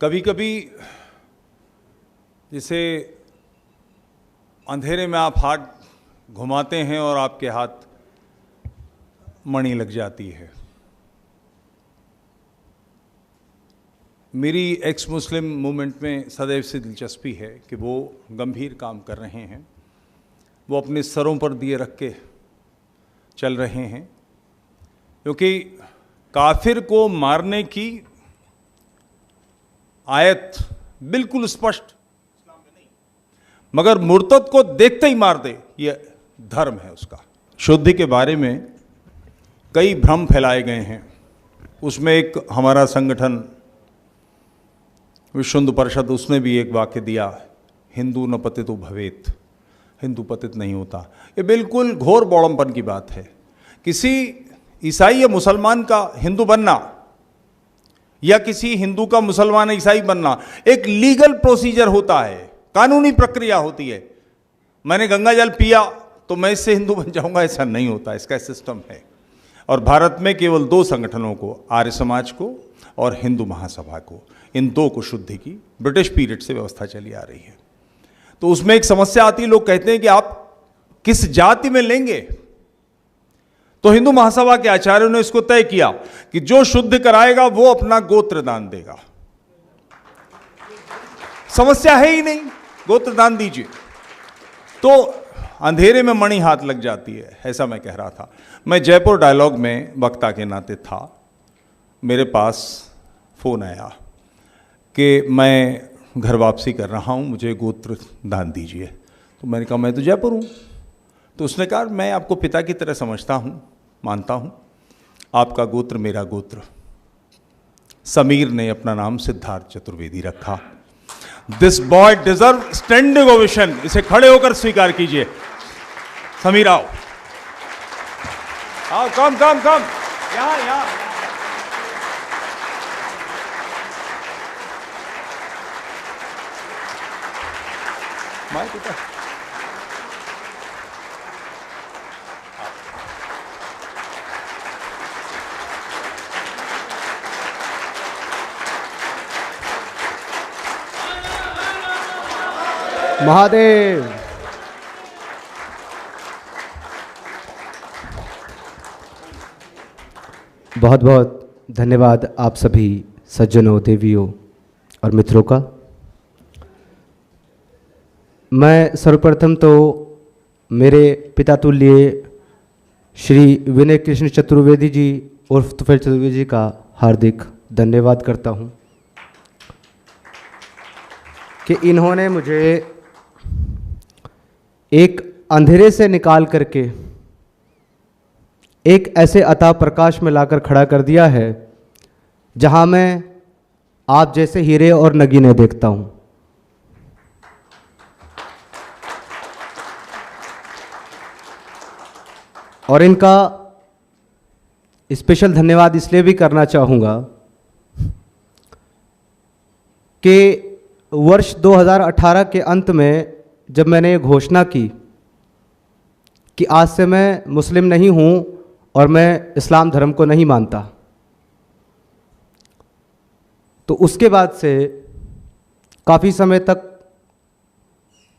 कभी कभी जैसे अंधेरे में आप हाथ घुमाते हैं और आपके हाथ मणि लग जाती है। मेरी एक्स मुस्लिम मूवमेंट में सदैव से दिलचस्पी है कि वो गंभीर काम कर रहे हैं, वो अपने सरों पर दिए रख के चल रहे हैं, क्योंकि काफिर को मारने की आयत बिल्कुल स्पष्ट इस्लाम में नहीं, मगर मुर्तद को देखते ही मार दे, ये धर्म है उसका। शुद्धि के बारे में कई भ्रम फैलाए गए हैं। उसमें एक हमारा संगठन विश्व हिंदू परिषद, उसने भी एक वाक्य दिया, हिंदू न पतितो भवेत, हिंदू पतित नहीं होता। ये बिल्कुल घोर बौड़मपन की बात है। किसी ईसाई या मुसलमान का हिंदू बनना या किसी हिंदू का मुसलमान ईसाई बनना एक लीगल प्रोसीजर होता है, कानूनी प्रक्रिया होती है। मैंने गंगा जल पिया तो मैं इससे हिंदू बन जाऊंगा, ऐसा नहीं होता, इसका सिस्टम है। और भारत में केवल दो संगठनों को, आर्य समाज को और हिंदू महासभा को, इन दो को शुद्धि की ब्रिटिश पीरियड से व्यवस्था चली आ रही है। तो उसमें एक समस्या आती है, लोग कहते हैं कि आप किस जाति में लेंगे। तो हिंदू महासभा के आचार्यों ने इसको तय किया कि जो शुद्ध कराएगा वो अपना गोत्र दान देगा। समस्या है ही नहीं, गोत्र दान दीजिए। तो अंधेरे में मणि हाथ लग जाती है, ऐसा मैं कह रहा था। मैं जयपुर डायलॉग में वक्ता के नाते था, मेरे पास फोन आया कि मैं घर वापसी कर रहा हूं, मुझे गोत्र दान दीजिए। तो मैंने कहा मैं तो जयपुर हूं। तो उसने कहा मैं आपको पिता की तरह समझता हूं, मानता हूं, आपका गोत्र मेरा गोत्र। समीर ने अपना नाम सिद्धार्थ चतुर्वेदी रखा। This boy deserve standing ovation. इसे खड़े होकर स्वीकार कीजिए। समीर आओ, आओ, कम कम कम, यहां यहां। माय पिता महादेव। बहुत बहुत धन्यवाद आप सभी सज्जनों, देवियों और मित्रों का। मैं सर्वप्रथम तो मेरे पिता तुल्य श्री विनय कृष्ण चतुर्वेदी जी उर्फ तुफैल चतुर्वेदी जी का हार्दिक धन्यवाद करता हूं कि इन्होंने मुझे एक अंधेरे से निकाल करके एक ऐसे अथाह प्रकाश में लाकर खड़ा कर दिया है जहां मैं आप जैसे हीरे और नगीने देखता हूं। और इनका स्पेशल धन्यवाद इसलिए भी करना चाहूँगा कि वर्ष 2018 के अंत में जब मैंने ये घोषणा की कि आज से मैं मुस्लिम नहीं हूँ और मैं इस्लाम धर्म को नहीं मानता, तो उसके बाद से काफ़ी समय तक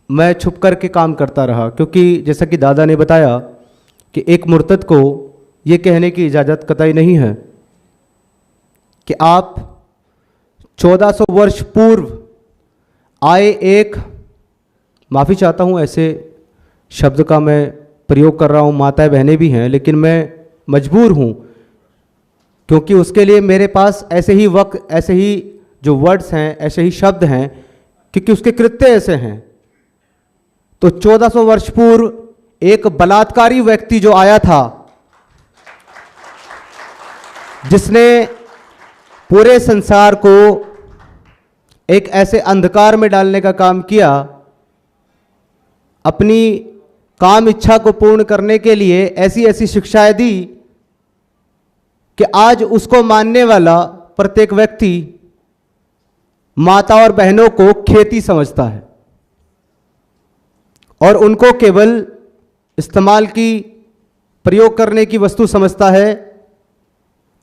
मैं छुप कर के काम करता रहा, क्योंकि जैसा कि दादा ने बताया कि एक मुर्तद को ये कहने की इजाज़त कतई नहीं है कि आप 1400 वर्ष पूर्व आए एक, माफ़ी चाहता हूँ ऐसे शब्द का मैं प्रयोग कर रहा हूँ, माताएं बहनें भी हैं, लेकिन मैं मजबूर हूँ क्योंकि उसके लिए मेरे पास ऐसे ही वक्त, ऐसे ही जो वर्ड्स हैं, ऐसे ही शब्द हैं, क्योंकि उसके कृत्य ऐसे हैं। तो 1400 वर्ष पूर्व एक बलात्कारी व्यक्ति जो आया था, जिसने पूरे संसार को एक ऐसे अंधकार में डालने का काम किया, अपनी काम इच्छा को पूर्ण करने के लिए ऐसी ऐसी शिक्षाएं दी कि आज उसको मानने वाला प्रत्येक व्यक्ति माता और बहनों को खेती समझता है और उनको केवल इस्तेमाल की, प्रयोग करने की वस्तु समझता है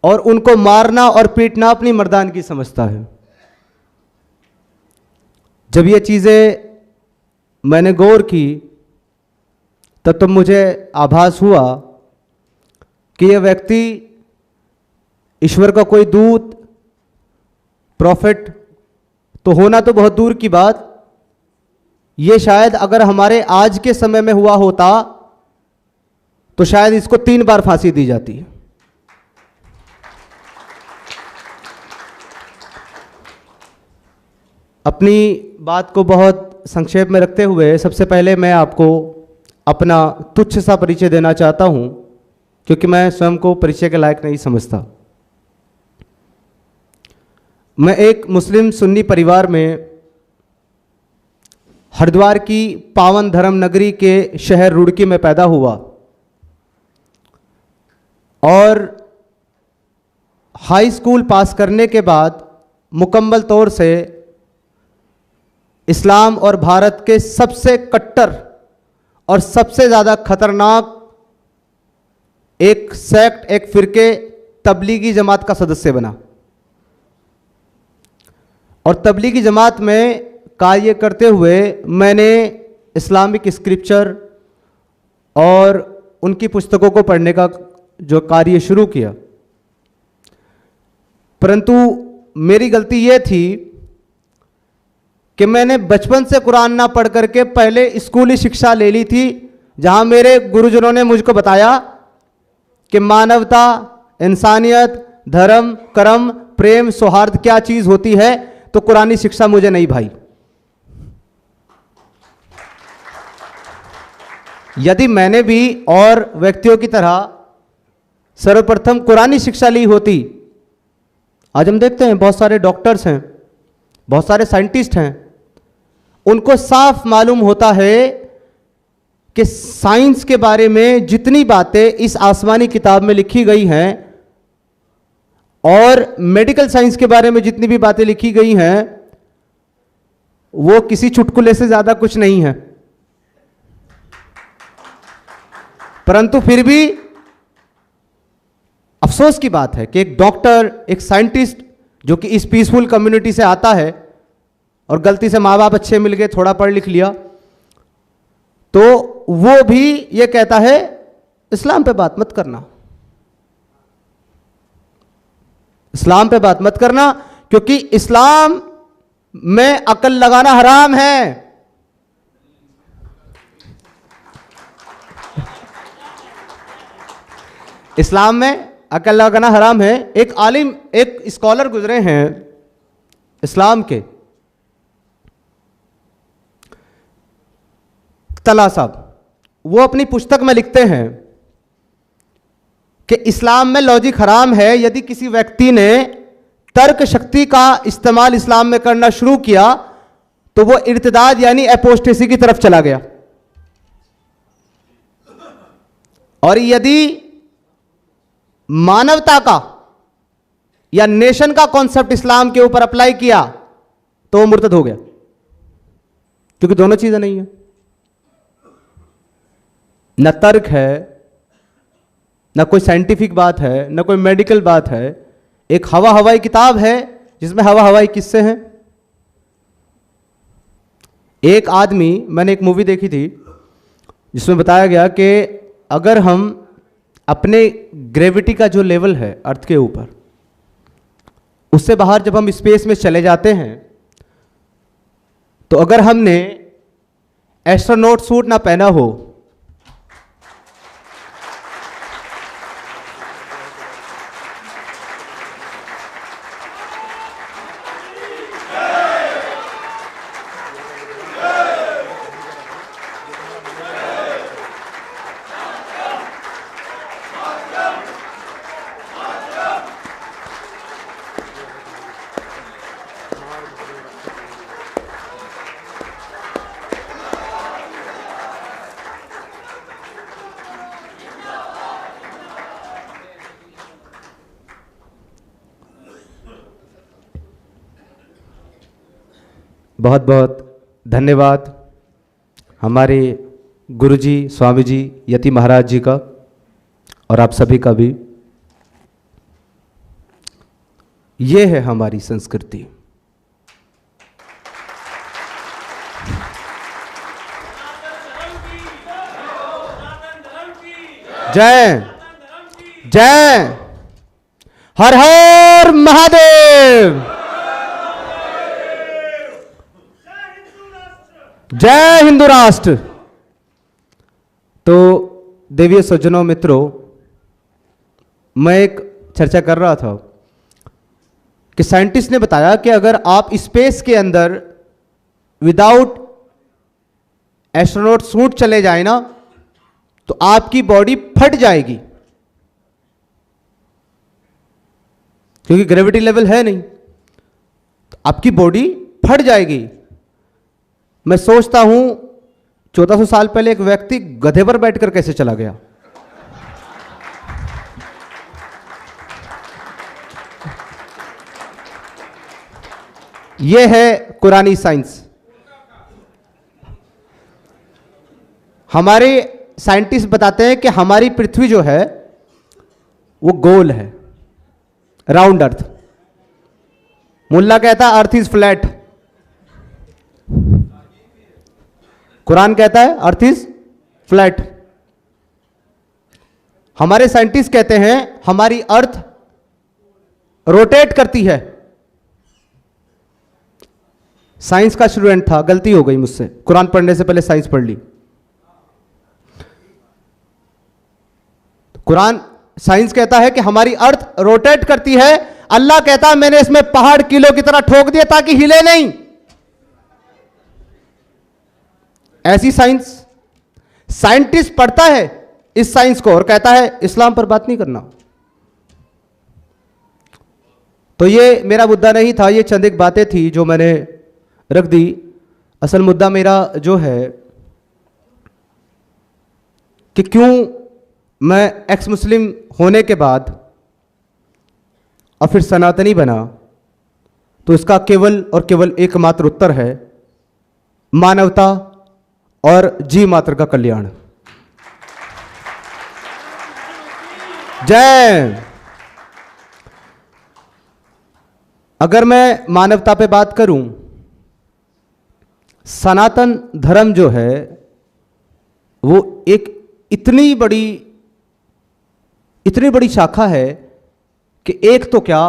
और उनको मारना और पीटना अपनी मर्दानगी समझता है। जब ये चीज़ें मैंने गौर की तब तो मुझे आभास हुआ कि यह व्यक्ति ईश्वर का कोई दूत, प्रॉफिट तो होना तो बहुत दूर की बात, ये शायद अगर हमारे आज के समय में हुआ होता तो शायद इसको 3 बार फांसी दी जाती। अपनी बात को बहुत संक्षेप में रखते हुए सबसे पहले मैं आपको अपना तुच्छ सा परिचय देना चाहता हूं, क्योंकि मैं स्वयं को परिचय के लायक नहीं समझता। मैं एक मुस्लिम सुन्नी परिवार में हरिद्वार की पावन धर्म नगरी के शहर रुड़की में पैदा हुआ और हाई स्कूल पास करने के बाद मुकम्मल तौर से इस्लाम और भारत के सबसे कट्टर और सबसे ज़्यादा खतरनाक एक सेक्ट, एक फिरके तबलीगी जमात का सदस्य बना और तबलीगी जमात में कार्य करते हुए मैंने इस्लामिक स्क्रिप्चर और उनकी पुस्तकों को पढ़ने का जो कार्य शुरू किया। परंतु मेरी गलती ये थी कि मैंने बचपन से कुरान ना पढ़ करके पहले स्कूली शिक्षा ले ली थी, जहां मेरे गुरुजनों ने मुझको बताया कि मानवता, इंसानियत, धर्म, कर्म, प्रेम, सौहार्द क्या चीज होती है। तो कुरानी शिक्षा मुझे नहीं भाई। यदि मैंने भी और व्यक्तियों की तरह सर्वप्रथम कुरानी शिक्षा ली होती, आज हम देखते हैं बहुत सारे डॉक्टर्स हैं, बहुत सारे साइंटिस्ट हैं, उनको साफ मालूम होता है कि साइंस के बारे में जितनी बातें इस आसमानी किताब में लिखी गई हैं और मेडिकल साइंस के बारे में जितनी भी बातें लिखी गई हैं वो किसी चुटकुले से ज्यादा कुछ नहीं है। परंतु फिर भी अफसोस की बात है कि एक डॉक्टर, एक साइंटिस्ट जो कि इस पीसफुल कम्युनिटी से आता है और गलती से माँ बाप अच्छे मिल गए, थोड़ा पढ़ लिख लिया, तो वो भी ये कहता है इस्लाम पे बात मत करना, इस्लाम पे बात मत करना, क्योंकि इस्लाम में अकल लगाना हराम है। इस्लाम में अकल लगाना हराम है। एक आलिम, एक स्कॉलर गुजरे हैं इस्लाम के, तला साहब, वो अपनी पुस्तक में लिखते हैं कि इस्लाम में लॉजिक हराम है। यदि किसी व्यक्ति ने तर्क शक्ति का इस्तेमाल इस्लाम में करना शुरू किया तो वो इर्तिदाद यानी एपोस्टेसी की तरफ चला गया, और यदि मानवता का या नेशन का कॉन्सेप्ट इस्लाम के ऊपर अप्लाई किया तो वो मुर्तद हो गया, क्योंकि दोनों चीजें नहीं है, न तर्क है, न कोई साइंटिफिक बात है, न कोई मेडिकल बात है। एक हवा हवाई किताब है जिसमें हवा हवाई किस्से हैं। एक आदमी, मैंने एक मूवी देखी थी जिसमें बताया गया कि अगर हम अपने ग्रेविटी का जो लेवल है अर्थ के ऊपर, उससे बाहर जब हम स्पेस में चले जाते हैं तो अगर हमने एस्ट्रोनॉट सूट ना पहना हो बहुत बहुत धन्यवाद हमारे गुरुजी, स्वामी जी, यति महाराज जी का, और आप सभी का भी। ये है हमारी संस्कृति। जय जय, हर हर महादेव, जय हिंदू राष्ट्र। तो देवीय सज्जनों, मित्रों, मैं एक चर्चा कर रहा था कि साइंटिस्ट ने बताया कि अगर आप स्पेस के अंदर विदाउट एस्ट्रोनॉट सूट चले जाए ना, तो आपकी बॉडी फट जाएगी, क्योंकि ग्रेविटी लेवल है नहीं, तो आपकी बॉडी फट जाएगी। मैं सोचता हूं 1400 साल पहले एक व्यक्ति गधे पर बैठकर कैसे चला गया। यह है कुरानी साइंस। हमारे साइंटिस्ट बताते हैं कि हमारी पृथ्वी जो है वो गोल है, राउंड अर्थ। मुल्ला कहता है अर्थ इज फ्लैट, कुरान कहता है अर्थ इज फ्लैट। हमारे साइंटिस्ट कहते हैं हमारी अर्थ रोटेट करती है। साइंस का स्टूडेंट था, गलती हो गई मुझसे, कुरान पढ़ने से पहले साइंस पढ़ ली। कुरान साइंस कहता है कि हमारी अर्थ रोटेट करती है। अल्लाह कहता है मैंने इसमें पहाड़ किलो की तरह ठोक दिया ताकि हिले नहीं। ऐसी साइंस, साइंटिस्ट पढ़ता है इस साइंस को और कहता है इस्लाम पर बात नहीं करना। तो ये मेरा मुद्दा नहीं था, ये चंद एक बातें थी जो मैंने रख दी। असल मुद्दा मेरा जो है कि क्यों मैं एक्स मुस्लिम होने के बाद और फिर सनातनी बना, तो इसका केवल और केवल एकमात्र उत्तर है मानवता और जीव मात्र का कल्याण। जय। अगर मैं मानवता पे बात करूं, सनातन धर्म जो है वो एक इतनी बड़ी शाखा है कि एक तो क्या,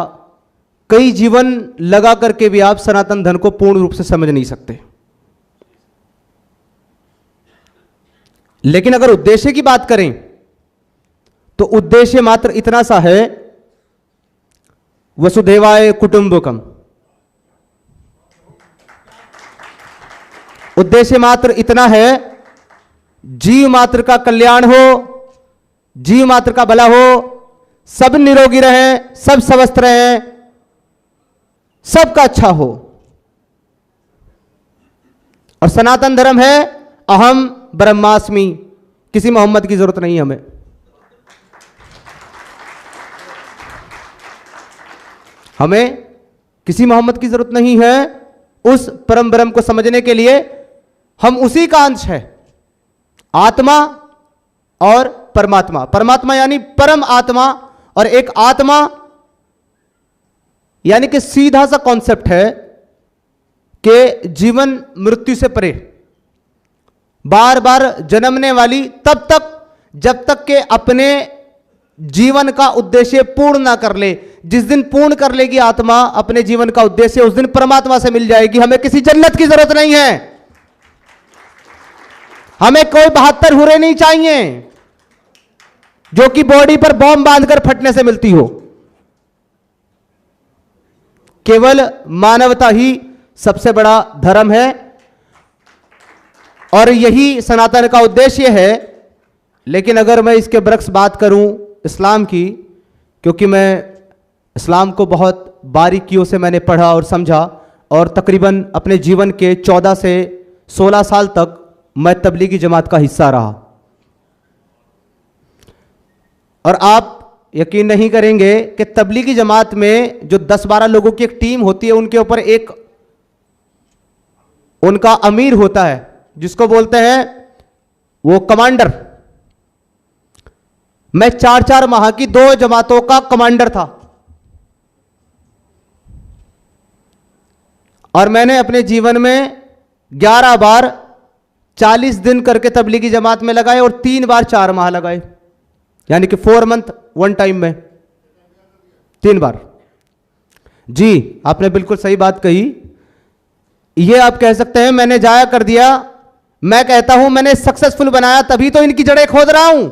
कई जीवन लगा करके भी आप सनातन धर्म को पूर्ण रूप से समझ नहीं सकते। लेकिन अगर उद्देश्य की बात करें तो उद्देश्य मात्र इतना सा है, वसुधैवाय कुटुंबकम। उद्देश्य मात्र इतना है जीव मात्र का कल्याण हो, जीव मात्र का भला हो, सब निरोगी रहें, सब स्वस्थ रहें, सबका अच्छा हो। और सनातन धर्म है अहम ब्रह्मास्मि, किसी मोहम्मद की जरूरत नहीं हमें। हमें किसी मोहम्मद की जरूरत नहीं है। उस परम ब्रह्म को समझने के लिए हम उसी का अंश है, आत्मा और परमात्मा। परमात्मा यानी परम आत्मा, और एक आत्मा यानी कि सीधा सा कॉन्सेप्ट है कि जीवन मृत्यु से परे, बार बार जन्मने वाली, तब तक जब तक के अपने जीवन का उद्देश्य पूर्ण ना कर ले। जिस दिन पूर्ण कर लेगी आत्मा अपने जीवन का उद्देश्य, उस दिन परमात्मा से मिल जाएगी। हमें किसी जन्नत की जरूरत नहीं है, हमें कोई 72 हुरे नहीं चाहिए जो कि बॉडी पर बॉम्ब बांधकर फटने से मिलती हो। केवल मानवता ही सबसे बड़ा धर्म है और यही सनातन का उद्देश्य है। लेकिन अगर मैं इसके बरक्स बात करूं इस्लाम की, क्योंकि मैं इस्लाम को बहुत बारीकियों से मैंने पढ़ा और समझा, और तकरीबन अपने जीवन के 14 से 16 साल तक मैं तबलीगी जमात का हिस्सा रहा। और आप यकीन नहीं करेंगे कि तबलीगी जमात में जो 10-12 लोगों की एक टीम होती है, उनके ऊपर एक उनका अमीर होता है, जिसको बोलते हैं वो कमांडर। मैं 4-4 माह की 2 जमातों का कमांडर था, और मैंने अपने जीवन में 11 बार 40 दिन करके तबलीगी जमात में लगाए और 3 बार 4 माह लगाए। यानी कि 4 मंथ 1 टाइम में 3 बार। जी, आपने बिल्कुल सही बात कही। ये आप कह सकते हैं मैंने जाया कर दिया, मैं कहता हूं मैंने सक्सेसफुल बनाया, तभी तो इनकी जड़ें खोद रहा हूं।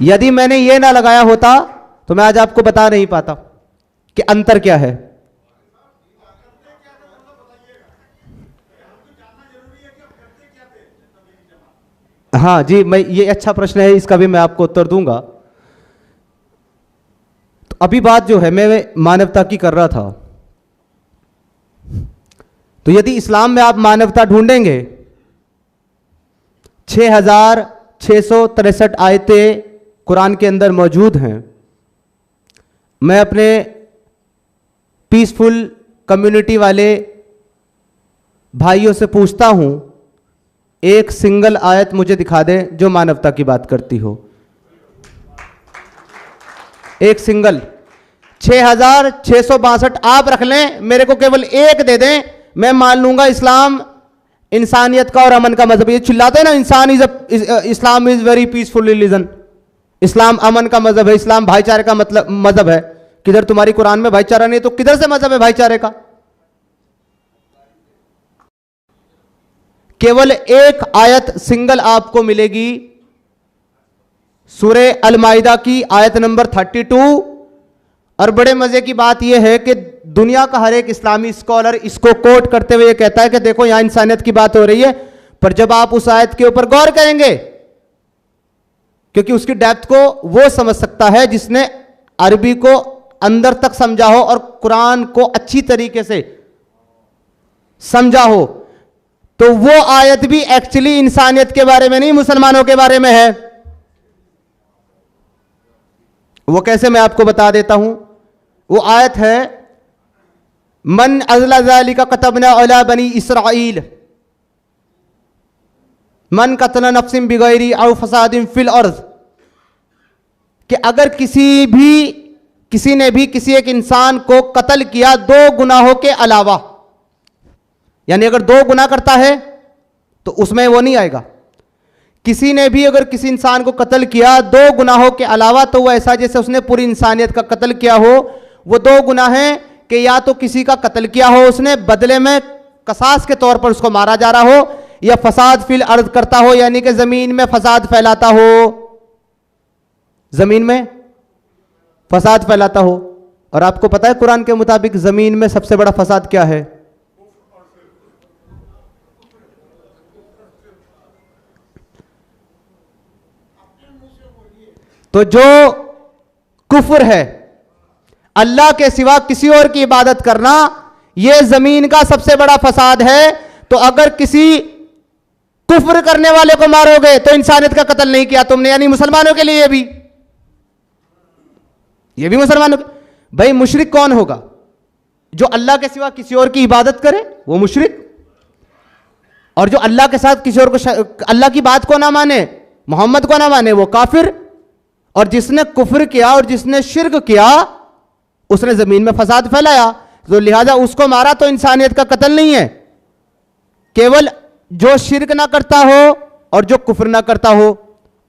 यदि मैंने ये ना लगाया होता तो मैं आज आपको बता नहीं पाता कि अंतर क्या है। हाँ जी, मैं ये अच्छा प्रश्न है, इसका भी मैं आपको उत्तर दूंगा। तो अभी बात जो है मैं मानवता की कर रहा था। तो यदि इस्लाम में आप मानवता ढूंढेंगे, 6663 आयतें कुरान के अंदर मौजूद हैं। मैं अपने पीसफुल कम्युनिटी वाले भाइयों से पूछता हूं, एक सिंगल आयत मुझे दिखा दें जो मानवता की बात करती हो। एक सिंगल 6662 आप रख लें, मेरे को केवल एक दे दें, मैं मान लूंगा इस्लाम इंसानियत का और अमन का मजहब। ये चिल्लाते हैं ना, Islam is very peaceful religion, इस्लाम अमन का मजहब है, इस्लाम भाईचारे का मतलब मजहब है। किधर तुम्हारी कुरान में भाईचारा नहीं तो किधर से मजहब है भाईचारे का? केवल एक आयत सिंगल आपको मिलेगी, सूरे अल माइदा की आयत नंबर 32। और बड़े मजे की बात यह है कि दुनिया का हर एक इस्लामी स्कॉलर इसको कोट करते हुए कहता है कि देखो यहां इंसानियत की बात हो रही है। पर जब आप उस आयत के ऊपर गौर करेंगे, क्योंकि उसकी डेप्थ को वो समझ सकता है जिसने अरबी को अंदर तक समझा हो और कुरान को अच्छी तरीके से समझा हो, तो वो आयत भी एक्चुअली इंसानियत के बारे में नहीं, मुसलमानों के बारे में है। वो कैसे, मैं आपको बता देता हूं। वो आयत है, मन अज़ला ज़ालिका कतबना अला बनी इसराइल मन कतला नफ्सिन बिगैरी औ फसादिन फिल अर्ज़, कि अगर किसी ने भी किसी एक इंसान को कत्ल किया 2 गुनाहों के अलावा, यानी अगर 2 गुनाह करता है तो उसमें वो नहीं आएगा। किसी ने भी अगर किसी इंसान को कत्ल किया 2 गुनाहों के अलावा, तो वो ऐसा जैसे उसने पूरी इंसानियत का कत्ल किया हो। वो 2 गुनाह हैं कि या तो किसी का कत्ल किया हो उसने, बदले में कसास के तौर पर उसको मारा जा रहा हो, या फसाद फिल अर्ज करता हो, यानी कि जमीन में फसाद फैलाता हो, जमीन में फसाद फैलाता हो। और आपको पता है कुरान के मुताबिक जमीन में सबसे बड़ा फसाद क्या है? तो जो कुफ्र है, अल्लाह के सिवा किसी और की इबादत करना, यह जमीन का सबसे बड़ा फसाद है। तो अगर किसी कुफ्र करने वाले को मारोगे तो इंसानियत का कत्ल नहीं किया तुमने, यानी मुसलमानों के लिए ये भी मुसलमानों के। भाई मुशरिक कौन होगा? जो अल्लाह के सिवा किसी और की इबादत करे वो मुशरिक, और जो अल्लाह के साथ किसी और को, अल्लाह की बात को ना माने, मोहम्मद को ना माने, वो काफिर। और जिसने कुफ्र किया और जिसने शिर्क किया उसने जमीन में फसाद फैलाया, तो लिहाजा उसको मारा तो इंसानियत का कत्ल नहीं है। केवल जो शिर्क ना करता हो और जो कुफ्र ना करता हो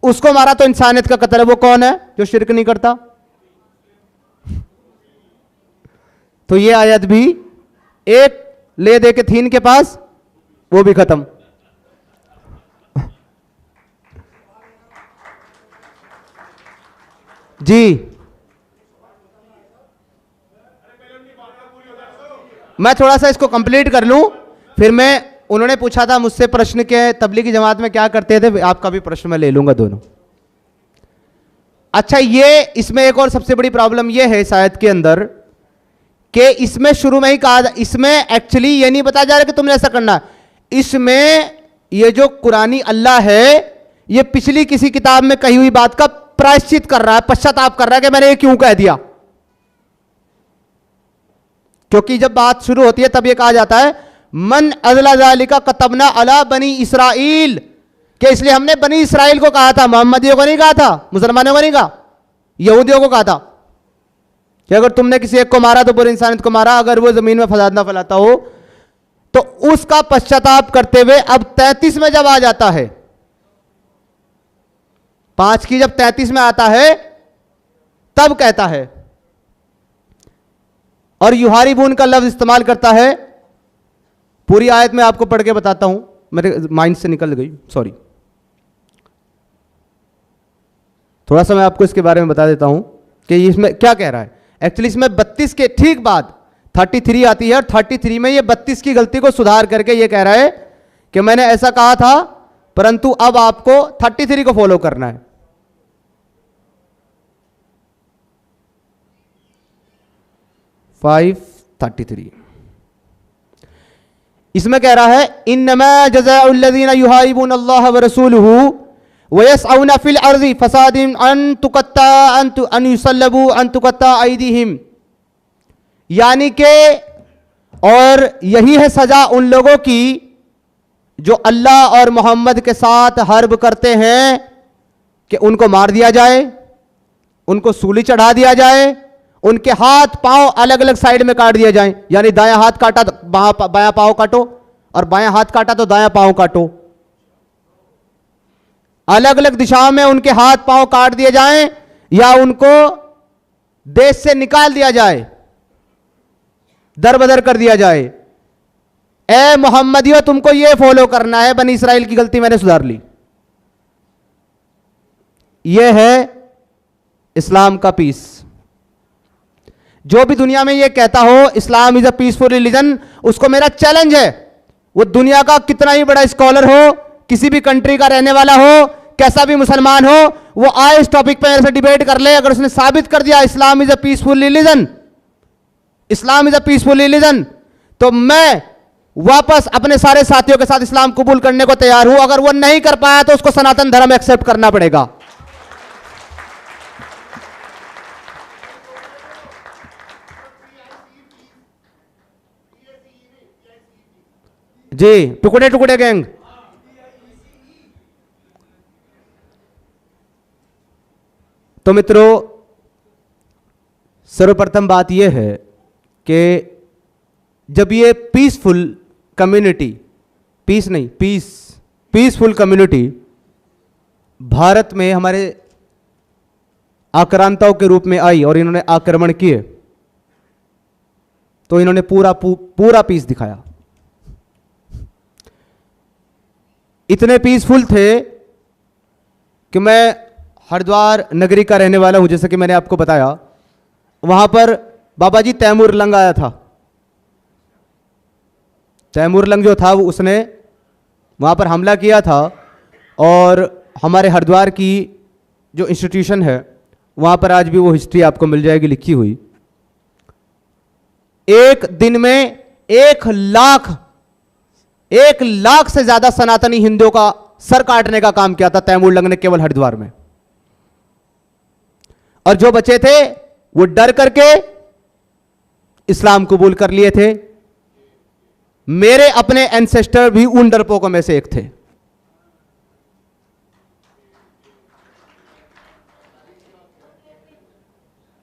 उसको मारा तो इंसानियत का कत्ल है। वो कौन है? जो शिर्क नहीं करता। तो ये आयत भी एक ले दे के थी इनके पास, वो भी खत्म। जी, मैं थोड़ा सा इसको कंप्लीट कर लूं, फिर मैं, उन्होंने पूछा था मुझसे प्रश्न के तबलीगी जमात में क्या करते थे, आपका भी प्रश्न मैं ले लूंगा दोनों। अच्छा, ये इसमें एक और सबसे बड़ी प्रॉब्लम ये है इस आयत के अंदर कि इसमें शुरू में ही कहा, इसमें एक्चुअली ये नहीं बताया जा रहा कि तुमने ऐसा करना। इसमें ये जो कुरानी अल्लाह है, ये पिछली किसी किताब में कही हुई बात का प्रायश्चित कर रहा है, पश्चाताप कर रहा है कि मैंने ये क्यों कह दिया। क्योंकि जब बात शुरू होती है तब ये कहा जाता है मन अज़ला ज़ालिका कतबना अला बनी इसराइल, कि इसलिए हमने बनी इसराइल को कहा था, मोहम्मदियों को नहीं कहा था, मुसलमानों को नहीं कहा, यहूदियों को कहा था कि अगर तुमने किसी एक को मारा तो पूरी इंसानियत को मारा, अगर वो जमीन में फसाद ना फैलाता हो। तो उसका पश्चाताप करते हुए अब 33 में जब आ जाता है, 5 की जब 33 में आता है तब कहता है, और युहारिबून का लफ्ज इस्तेमाल करता है। पूरी आयत में आपको पढ़ के बताता हूं, मेरे माइंड से निकल गई, सॉरी। थोड़ा सा मैं आपको इसके बारे में बता देता हूं कि इसमें क्या कह रहा है। एक्चुअली इसमें 32 के ठीक बाद 33 आती है, और 33 में ये 32 की गलती को सुधार करके ये कह रहा है कि मैंने ऐसा कहा था, परंतु अब आपको 33 को फॉलो करना है। फाइव 33 इसमें कह रहा है, इन्नमा जज़ाउल्लज़ीना युहारिबून अल्लाह व रसूलहू व यसअउना फिल अर्ज़ि फसादिन अन युसल्लबू अन तुक़त्ता अयदीहिम, यानी कि और यही है सजा उन लोगों की जो अल्लाह और मोहम्मद के साथ हर्ब करते हैं कि उनको मार दिया जाए, उनको सूली चढ़ा दिया जाए, उनके हाथ पांव अलग अलग साइड में काट दिए जाएं, यानी दायां हाथ काटा तो बायां पांव काटो, और बायां हाथ काटा तो दायां पांव काटो। अलग अलग दिशाओं में उनके हाथ पांव काट दिए जाएं, या उनको देश से निकाल दिया जाए, दरबदर कर दिया जाए। ए मोहम्मदियों, तुमको यह फॉलो करना है। बनी इसराइल की गलती मैंने सुधार ली। यह है इस्लाम का पीस। जो भी दुनिया में यह कहता हो इस्लाम इज अ पीसफुल रिलीजन, उसको मेरा चैलेंज है, वो दुनिया का कितना ही बड़ा स्कॉलर हो, किसी भी कंट्री का रहने वाला हो, कैसा भी मुसलमान हो, वो आए इस टॉपिक पर मेरे से डिबेट कर ले। अगर उसने साबित कर दिया Islam is a peaceful religion, Islam is a peaceful religion, तो मैं वापस अपने सारे साथियों के साथ इस्लाम कबूल करने को तैयार हूं। अगर वो नहीं कर पाया तो उसको सनातन धर्म एक्सेप्ट करना पड़ेगा। जी, टुकड़े टुकड़े गैंग। तो मित्रों, सर्वप्रथम बात यह है कि जब ये पीसफुल कम्युनिटी, पीस नहीं पीसफुल कम्युनिटी भारत में हमारे आक्रांताओं के रूप में आई और इन्होंने आक्रमण किए, तो इन्होंने पूरा पीस दिखाया। इतने पीसफुल थे कि मैं हरिद्वार नगरी का रहने वाला हूं, जैसे कि मैंने आपको बताया। वहां पर बाबा जी तैमूर लंग आया था। तैमूर लंग जो था वो उसने वहां पर हमला किया था, और हमारे हरिद्वार की जो इंस्टीट्यूशन है वहां पर आज भी वो हिस्ट्री आपको मिल जाएगी लिखी हुई। एक दिन में 1 लाख से ज्यादा सनातनी हिंदुओं का सर काटने का काम किया था तैमूर लंग ने, केवल हरिद्वार में। और जो बचे थे वो डर करके इस्लाम कबूल कर लिए थे। मेरे अपने एंसेस्टर भी उन डरपोकों में से एक थे।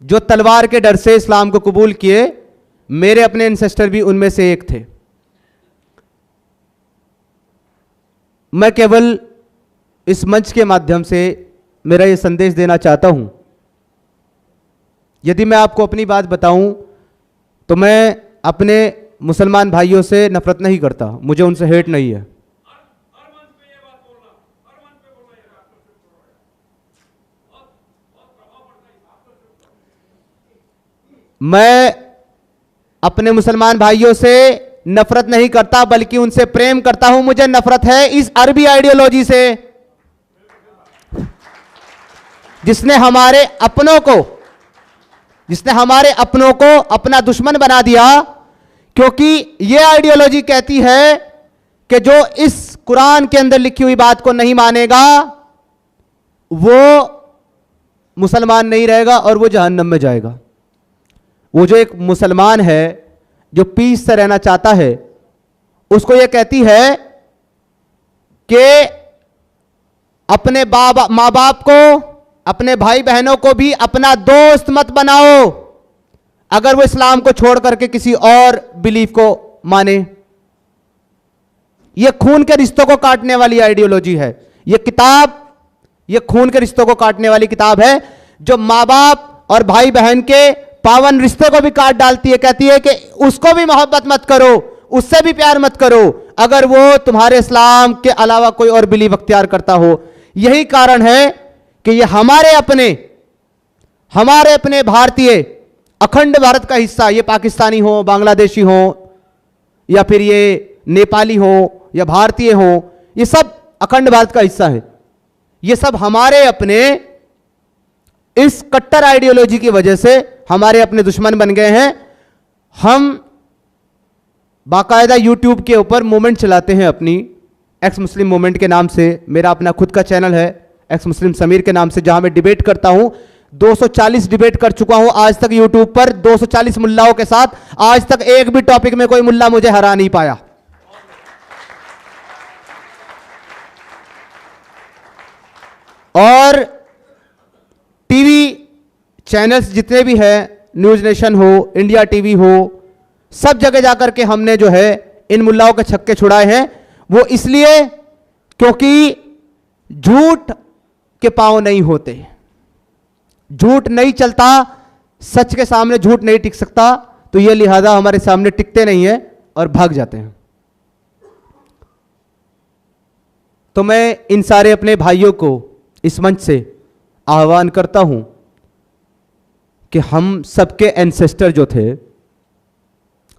जो तलवार के डर से इस्लाम को कबूल किए, मेरे अपने एंसेस्टर भी उनमें से एक थे। मैं केवल इस मंच के माध्यम से मेरा यह संदेश देना चाहता हूं, यदि मैं आपको अपनी बात बताऊं तो मैं अपने मुसलमान भाइयों से नफरत नहीं करता, मुझे उनसे हेट नहीं है। मैं अपने मुसलमान भाइयों से नफरत नहीं करता, बल्कि उनसे प्रेम करता हूं। मुझे नफरत है इस अरबी आइडियोलॉजी से जिसने हमारे अपनों को अपना दुश्मन बना दिया। क्योंकि यह आइडियोलॉजी कहती है कि जो इस कुरान के अंदर लिखी हुई बात को नहीं मानेगा वो मुसलमान नहीं रहेगा और वो जहन्नम में जाएगा। वो जो एक मुसलमान है जो पीस से रहना चाहता है, उसको ये कहती है कि अपने माँ बाप को, अपने भाई बहनों को भी अपना दोस्त मत बनाओ अगर वो इस्लाम को छोड़ करके किसी और बिलीफ को माने। ये खून के रिश्तों को काटने वाली आइडियोलॉजी है। ये किताब, ये खून के रिश्तों को काटने वाली किताब है, जो माँ बाप और भाई बहन के पावन रिश्ते को भी काट डालती है। कहती है कि उसको भी मोहब्बत मत करो, उससे भी प्यार मत करो, अगर वो तुम्हारे इस्लाम के अलावा कोई और बिलीफ अख्तियार करता हो। यही कारण है कि ये हमारे अपने भारतीय अखंड भारत का हिस्सा, ये पाकिस्तानी हो, बांग्लादेशी हो, या फिर ये नेपाली हो या भारतीय हो, ये सब अखंड भारत का हिस्सा है। ये सब हमारे अपने इस कट्टर आइडियोलॉजी की वजह से हमारे अपने दुश्मन बन गए हैं। हम बाकायदा यूट्यूब के ऊपर मूवमेंट चलाते हैं अपनी, एक्स मुस्लिम मूवमेंट के नाम से। मेरा अपना खुद का चैनल है एक्स मुस्लिम समीर के नाम से, जहां मैं डिबेट करता हूं। 240 डिबेट कर चुका हूं आज तक यूट्यूब पर, 240 मुल्लाओं के साथ। आज तक एक भी टॉपिक में कोई मुल्ला मुझे हरा नहीं पाया। और टीवी चैनल्स जितने भी हैं, न्यूज नेशन हो, इंडिया टीवी हो, सब जगह जाकर के हमने जो है इन मुल्लाओं के छक्के छुड़ाए हैं। वो इसलिए क्योंकि झूठ के पांव नहीं होते, झूठ नहीं चलता, सच के सामने झूठ नहीं टिक सकता। तो ये लिहाजा हमारे सामने टिकते नहीं है और भाग जाते हैं। तो मैं इन सारे अपने भाइयों को इस मंच से आह्वान करता हूं कि हम सबके एंसेस्टर जो थे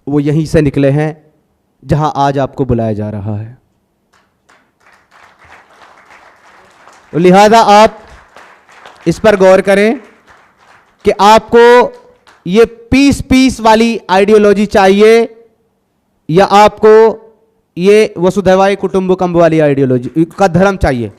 वो यहीं से निकले हैं जहां आज आपको बुलाया जा रहा है। तो लिहाजा आप इस पर गौर करें कि आपको ये पीस वाली आइडियोलॉजी चाहिए या आपको ये वसुधैवाय कुटुंबकम वाली आइडियोलॉजी का धर्म चाहिए।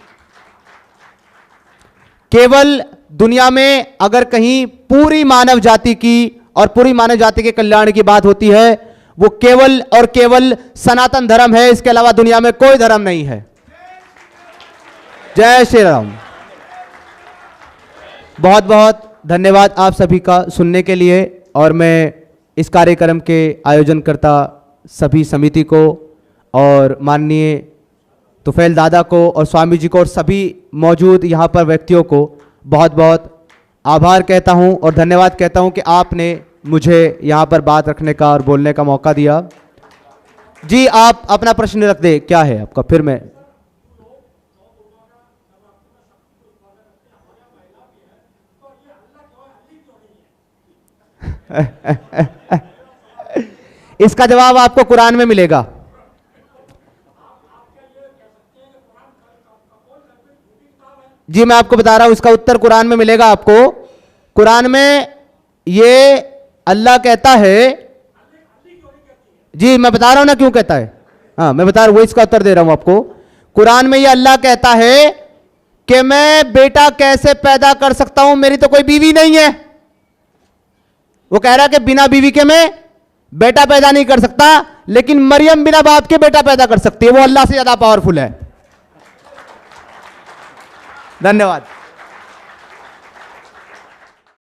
केवल दुनिया में अगर कहीं पूरी मानव जाति की और पूरी मानव जाति के कल्याण की बात होती है, वो केवल और केवल सनातन धर्म है। इसके अलावा दुनिया में कोई धर्म नहीं है। जय श्री राम। बहुत बहुत धन्यवाद आप सभी का सुनने के लिए। और मैं इस कार्यक्रम के आयोजनकर्ता सभी समिति को और माननीय तुफैल दादा को और स्वामी जी को और सभी मौजूद यहाँ पर व्यक्तियों को बहुत बहुत आभार कहता हूँ और धन्यवाद कहता हूँ कि आपने मुझे यहाँ पर बात रखने का और बोलने का मौका दिया। जी आप अपना प्रश्न रख दे, क्या है आपका, फिर मैं इसका जवाब आपको कुरान में मिलेगा। जी मैं आपको बता रहा हूं, इसका उत्तर कुरान में मिलेगा आपको। कुरान में ये अल्लाह कहता है, जी मैं बता रहा हूं ना क्यों कहता है, हाँ मैं बता रहा हूं, वो इसका उत्तर दे रहा हूं आपको। कुरान में ये अल्लाह कहता है कि मैं बेटा कैसे पैदा कर सकता हूं, मेरी तो कोई बीवी नहीं है। वो कह रहा है कि बिना बीवी के मैं बेटा पैदा नहीं कर सकता, लेकिन मरियम बिना बाप के बेटा पैदा कर सकती है। वो अल्लाह से ज्यादा पावरफुल है। धन्यवाद।